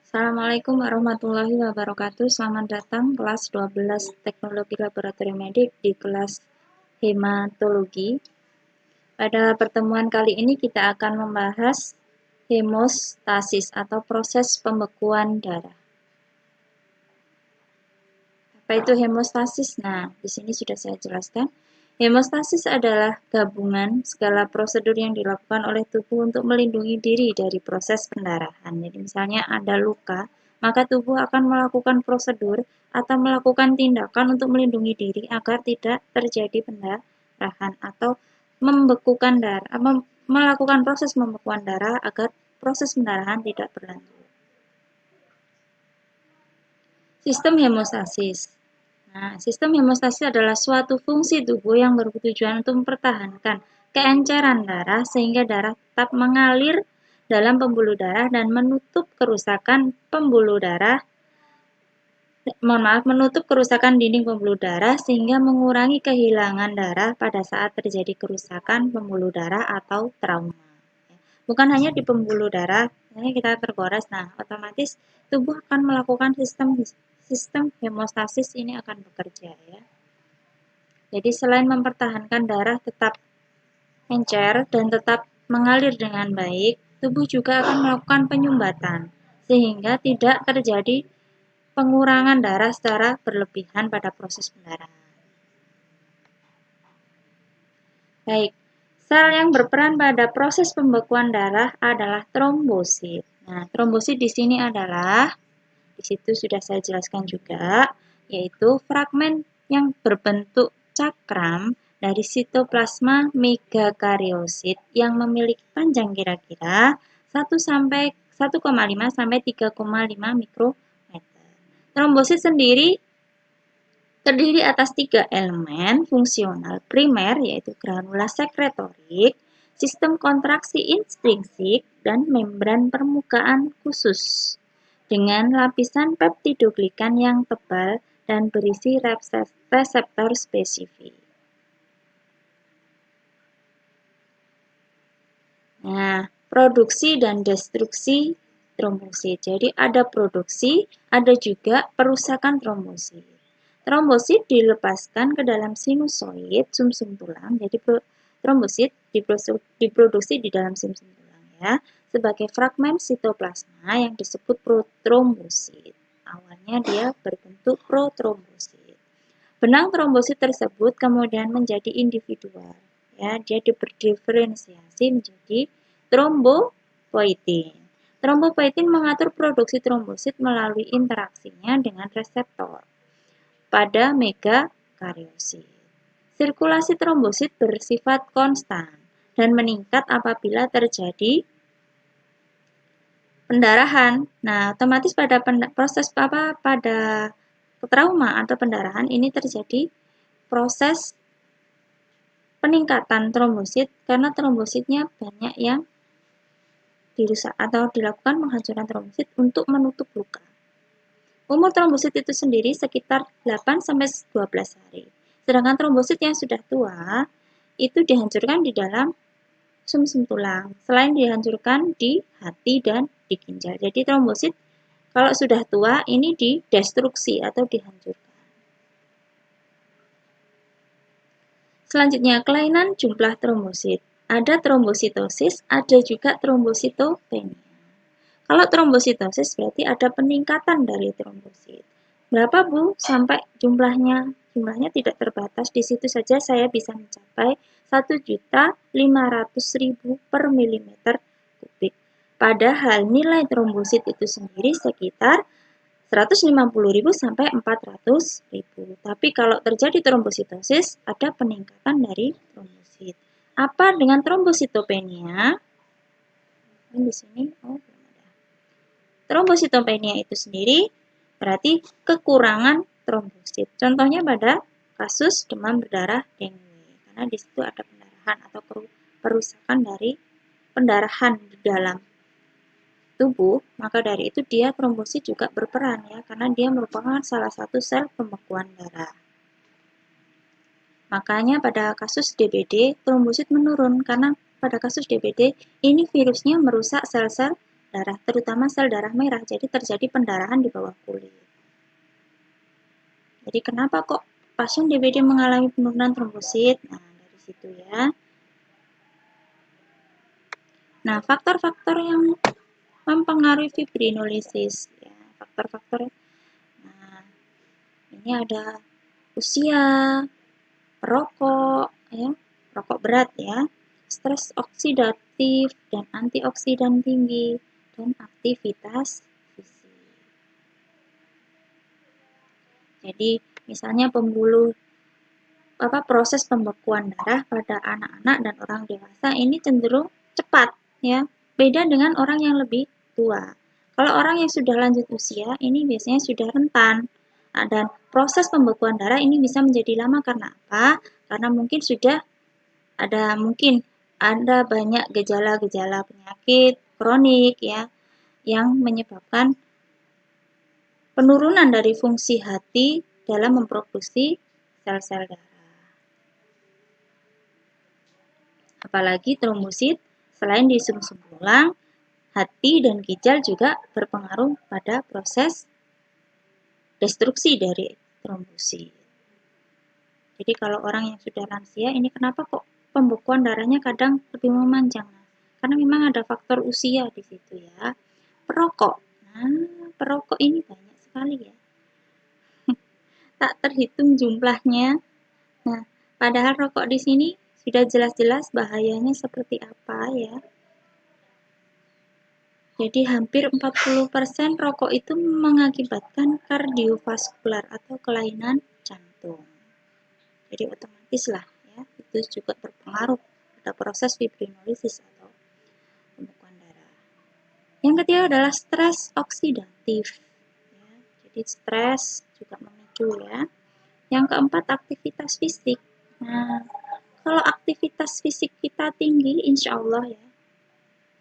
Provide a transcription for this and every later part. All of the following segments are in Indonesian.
Assalamualaikum warahmatullahi wabarakatuh. Selamat datang kelas 12 Teknologi Laboratorium Medik di kelas Hematologi. Pada pertemuan kali ini kita akan membahas hemostasis atau proses pembekuan darah. Apa itu hemostasis? Nah, di sini sudah saya jelaskan. Hemostasis adalah gabungan segala prosedur yang dilakukan oleh tubuh untuk melindungi diri dari proses pendarahan. Jadi misalnya ada luka, maka tubuh akan melakukan prosedur atau melakukan tindakan untuk melindungi diri agar tidak terjadi pendarahan atau membekukan darah, melakukan proses pembekuan darah agar proses pendarahan tidak berlanjut. Sistem hemostasis. Nah, sistem hemostasis adalah suatu fungsi tubuh yang bertujuan untuk mempertahankan keenceran darah sehingga darah tetap mengalir dalam pembuluh darah dan menutup kerusakan dinding pembuluh darah sehingga mengurangi kehilangan darah pada saat terjadi kerusakan pembuluh darah atau trauma. Bukan hanya di pembuluh darah, ini kita tergores, nah otomatis tubuh akan melakukan sistem hemostasis ini akan bekerja ya. Jadi selain mempertahankan darah tetap encer dan tetap mengalir dengan baik, tubuh juga akan melakukan penyumbatan sehingga tidak terjadi pengurangan darah secara berlebihan pada proses pendarahan. Baik, sel yang berperan pada proses pembekuan darah adalah trombosit. Nah, trombosit di sini adalah, di situ sudah saya jelaskan juga, yaitu fragmen yang berbentuk cakram dari sitoplasma megakariosit yang memiliki panjang kira-kira 1,5 sampai 3,5 mikrometer. Trombosit sendiri terdiri atas 3 elemen fungsional primer, yaitu granula sekretorik, sistem kontraksi intrinsik, dan membran permukaan khusus, dengan lapisan peptidoglikan yang tebal dan berisi reseptor spesifik. Nah, produksi dan destruksi trombosit. Jadi ada produksi, ada juga perusakan trombosit. Trombosit dilepaskan ke dalam sinusoid sumsum tulang. Jadi trombosit diproduksi di dalam sumsum tulang ya, sebagai fragmen sitoplasma yang disebut protrombosit. Awalnya dia berbentuk protrombosit. Benang trombosit tersebut kemudian menjadi individual. Ya, dia diferensiasi menjadi trombopoietin. Trombopoietin mengatur produksi trombosit melalui interaksinya dengan reseptor pada megakariosit. Sirkulasi trombosit bersifat konstan dan meningkat apabila terjadi pendarahan. Nah, otomatis pada proses pada trauma atau pendarahan ini terjadi proses peningkatan trombosit karena trombositnya banyak yang dirusak atau dilakukan penghancuran trombosit untuk menutup luka. Umur trombosit itu sendiri sekitar 8-12 hari. Sedangkan trombosit yang sudah tua itu dihancurkan di dalam sumsum tulang, selain dihancurkan di hati dan di ginjal. Jadi trombosit kalau sudah tua ini didestruksi atau dihancurkan. Selanjutnya, kelainan jumlah trombosit. Ada trombositosis, ada juga trombositopenia. Kalau trombositosis berarti ada peningkatan dari trombosit. Berapa Bu? Sampai jumlahnya tidak terbatas. Di situ saja saya bisa mencapai 1.500.000 per milimeter kubik. Padahal nilai trombosit itu sendiri sekitar 150.000 sampai 400.000. Tapi kalau terjadi trombositosis, ada peningkatan dari trombosit. Apa dengan trombositopenia? Di sini, trombositopenia itu sendiri berarti kekurangan trombosit. Contohnya pada kasus demam berdarah dengue, karena di situ ada pendarahan atau perusakan dari pendarahan di dalam tubuh, maka dari itu dia trombosit juga berperan ya, karena dia merupakan salah satu sel pembekuan darah. Makanya pada kasus DBD trombosit menurun karena pada kasus DBD ini virusnya merusak sel-sel darah, terutama sel darah merah. Jadi terjadi pendarahan di bawah kulit. Jadi kenapa kok pasien DBD mengalami penurunan trombosit? Nah, dari situ ya. Nah, faktor-faktor yang mempengaruhi fibrinolisis ya, faktor-faktor. Nah, ini ada usia, perokok ya, perokok berat ya, stres oksidatif dan antioksidan tinggi, dan aktivitas fisik. Jadi misalnya proses pembekuan darah pada anak-anak dan orang dewasa ini cenderung cepat ya, beda dengan orang yang lebih tua. Kalau orang yang sudah lanjut usia ini biasanya sudah rentan. Nah, dan proses pembekuan darah ini bisa menjadi lama karena apa? Karena mungkin ada banyak gejala-gejala penyakit kronik ya yang menyebabkan penurunan dari fungsi hati dalam memproduksi sel-sel darah. Apalagi trombosit selain di sumsum tulang, hati dan ginjal juga berpengaruh pada proses destruksi dari trombosit. Jadi kalau orang yang sudah lansia ini kenapa kok pembekuan darahnya kadang lebih memanjang? Karena memang ada faktor usia di situ ya. Perokok. Nah, perokok ini banyak sekali ya. Tak terhitung jumlahnya. Nah, padahal rokok di sini sudah jelas-jelas bahayanya seperti apa ya. Jadi hampir 40% rokok itu mengakibatkan kardiovaskular atau kelainan jantung. Jadi otomatis lah ya, itu juga berpengaruh pada proses fibrinolisis atau pembekuan darah. Yang ketiga adalah stres oksidatif. Ya, jadi stres juga memicu ya. Yang keempat aktivitas fisik. Nah, kalau aktivitas fisik kita tinggi, insya Allah ya,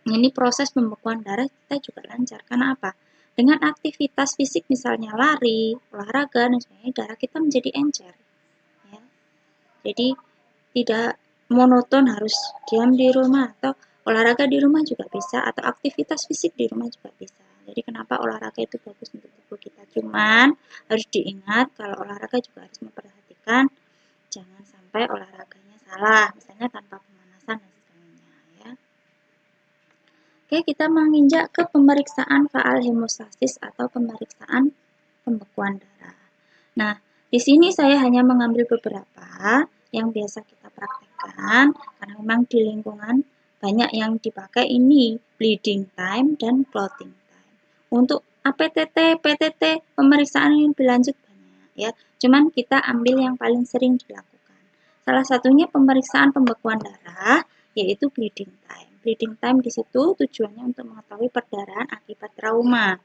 ini proses pembekuan darah kita juga lancar. Karena apa? Dengan aktivitas fisik misalnya lari, olahraga, dan sebagainya, darah kita menjadi encer. Ya. Jadi tidak monoton harus diam di rumah, atau olahraga di rumah juga bisa, atau aktivitas fisik di rumah juga bisa. Jadi kenapa olahraga itu bagus untuk tubuh kita? Cuman harus diingat kalau olahraga juga harus memperhatikan jangan sampai olahraganya salah, misalnya tanpa pemanasan dan sebagainya ya. Oke, kita menginjak ke pemeriksaan faal hemostasis atau pemeriksaan pembekuan darah. Nah, di sini saya hanya mengambil beberapa yang biasa kita praktekkan karena memang di lingkungan banyak yang dipakai ini bleeding time dan clotting time. Untuk APTT, PTT, pemeriksaan yang lebih lanjut banyak ya. Cuman kita ambil yang paling sering dilakukan. Salah satunya pemeriksaan pembekuan darah yaitu bleeding time. Bleeding time di situ tujuannya untuk mengetahui perdarahan akibat trauma.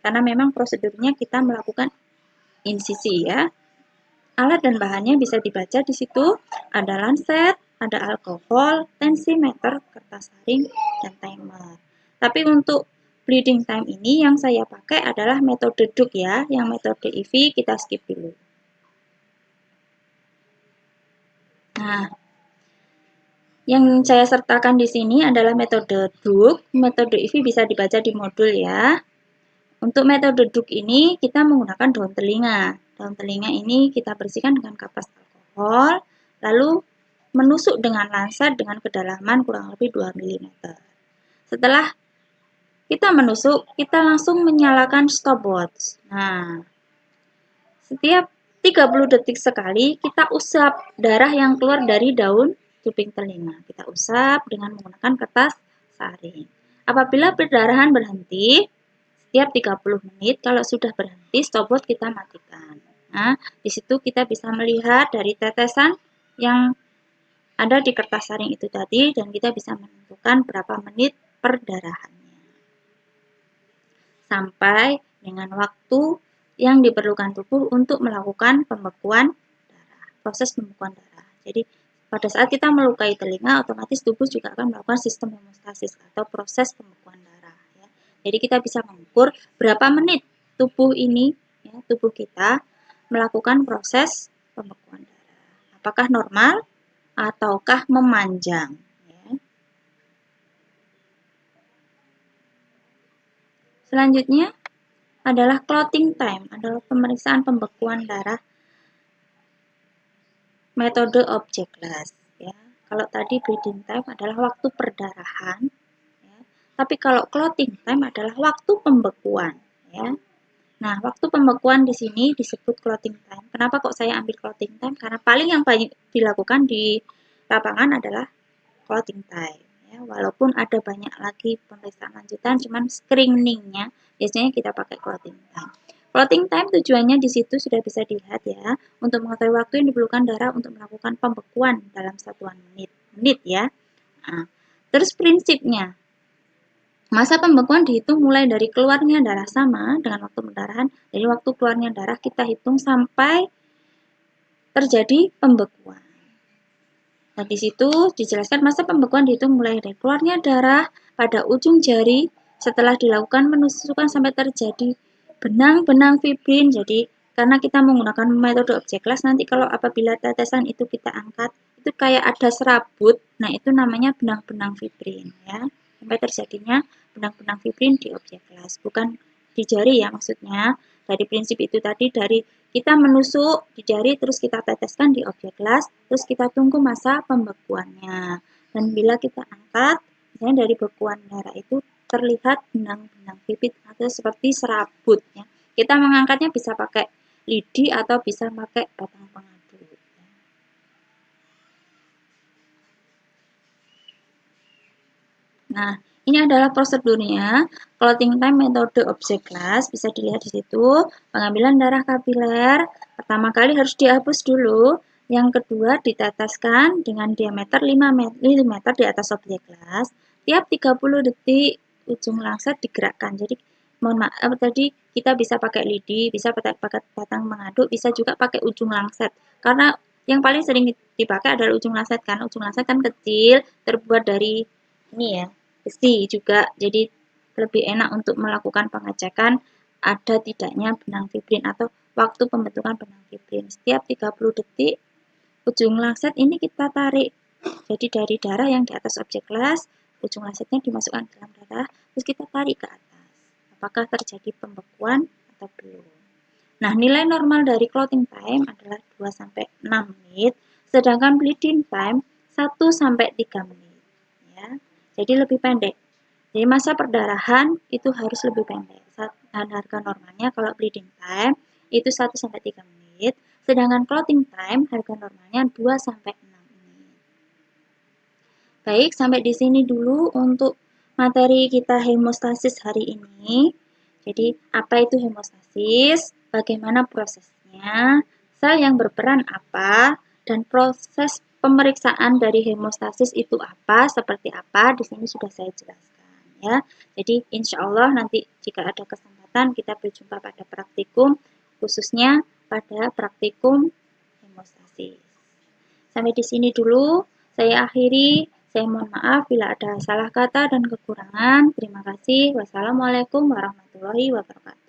Karena memang prosedurnya kita melakukan insisi ya. Alat dan bahannya bisa dibaca di situ. Ada lancet, ada alkohol, tensimeter, kertas saring, dan timer. Tapi untuk bleeding time ini yang saya pakai adalah metode DUK ya. Yang metode IV kita skip dulu. Nah, yang saya sertakan di sini adalah metode DUK. Metode IV bisa dibaca di modul ya. Untuk metode DUK ini kita menggunakan daun telinga. Daun telinga ini kita bersihkan dengan kapas alkohol, lalu menusuk dengan lancet dengan kedalaman kurang lebih 2 mm. Setelah kita menusuk, kita langsung menyalakan stopwatch. Nah, setiap 30 detik sekali kita usap darah yang keluar dari daun cuping telinga. Kita usap dengan menggunakan kertas saring. Apabila perdarahan berhenti, setiap 30 menit, kalau sudah berhenti, stopwatch kita matikan. Nah, di situ kita bisa melihat dari tetesan yang ada di kertas saring itu tadi, dan kita bisa menentukan berapa menit perdarahannya. Sampai dengan waktu yang diperlukan tubuh untuk melakukan pembekuan darah, proses pembekuan darah. Jadi pada saat kita melukai telinga, otomatis tubuh juga akan melakukan sistem hemostasis atau proses pembekuan darah. Ya. Jadi kita bisa mengukur berapa menit tubuh ini, ya, tubuh kita melakukan proses pembekuan darah. Apakah normal ataukah memanjang? Ya. Selanjutnya adalah clotting time, adalah pemeriksaan pembekuan darah metode objek glass. Ya. Kalau tadi bleeding time adalah waktu perdarahan, ya. Tapi kalau clotting time adalah waktu pembekuan. Ya. Nah, waktu pembekuan di sini disebut clotting time. Kenapa kok saya ambil clotting time? Karena paling yang banyak dilakukan di lapangan adalah clotting time. Ya, walaupun ada banyak lagi pemeriksaan lanjutan, cuman screeningnya biasanya kita pakai clotting time. Clotting time tujuannya di situ sudah bisa dilihat ya, untuk mengetahui waktu yang diperlukan darah untuk melakukan pembekuan dalam satuan menit ya. Nah, terus prinsipnya, masa pembekuan dihitung mulai dari keluarnya darah sama dengan waktu pendarahan. Dari waktu keluarnya darah kita hitung sampai terjadi pembekuan. Nah, di situ dijelaskan masa pembekuan dihitung mulai dari keluarnya darah pada ujung jari setelah dilakukan penusukan sampai terjadi benang-benang fibrin. Jadi, karena kita menggunakan metode objek glass, nanti kalau apabila tetesan itu kita angkat, itu kayak ada serabut. Nah, itu namanya benang-benang fibrin ya. Sampai terjadinya benang-benang fibrin di objek glass, bukan di jari ya maksudnya. Dari prinsip itu tadi, dari kita menusuk di jari, terus kita teteskan di objek glass, terus kita tunggu masa pembekuannya. Dan bila kita angkat, misalnya dari bekuan darah itu terlihat benang-benang fibrin atau seperti serabut. Ya. Kita mengangkatnya bisa pakai lidi atau bisa pakai batang pengadu. Nah, ini adalah prosedurnya. Clotting time metode objek glass bisa dilihat di situ. Pengambilan darah kapiler pertama kali harus dihapus dulu. Yang kedua diteteskan dengan diameter 5 mm di atas objek glass. Tiap 30 detik ujung lancet digerakkan. Jadi mohon maaf tadi kita bisa pakai lidi, bisa pakai batang mengaduk, bisa juga pakai ujung lancet. Karena yang paling sering dipakai adalah ujung lancet kan. Ujung lancet kan kecil, terbuat dari ini ya, besi juga, jadi lebih enak untuk melakukan pengecekan ada tidaknya benang fibrin atau waktu pembentukan benang fibrin. Setiap 30 detik ujung lancet ini kita tarik. Jadi dari darah yang di atas objek glass, ujung lancetnya dimasukkan ke dalam darah, terus kita tarik ke atas. Apakah terjadi pembekuan atau belum? Nah, nilai normal dari clotting time adalah 2-6 menit, sedangkan bleeding time 1-3 menit. Ya. Jadi lebih pendek. Jadi masa perdarahan itu harus lebih pendek. Dan harga normalnya kalau bleeding time itu 1-3 menit, sedangkan clotting time harga normalnya 2-6 menit. Baik, sampai di sini dulu untuk materi kita hemostasis hari ini. Jadi, apa itu hemostasis? Bagaimana prosesnya? Sel yang berperan apa? Dan proses pemeriksaan dari hemostasis itu apa? Seperti apa? Di sini sudah saya jelaskan ya. Jadi, insya Allah nanti jika ada kesempatan kita berjumpa pada praktikum, khususnya pada praktikum hemostasis. Sampai di sini dulu saya akhiri. Saya mohon maaf bila ada salah kata dan kekurangan. Terima kasih. Wassalamualaikum warahmatullahi wabarakatuh.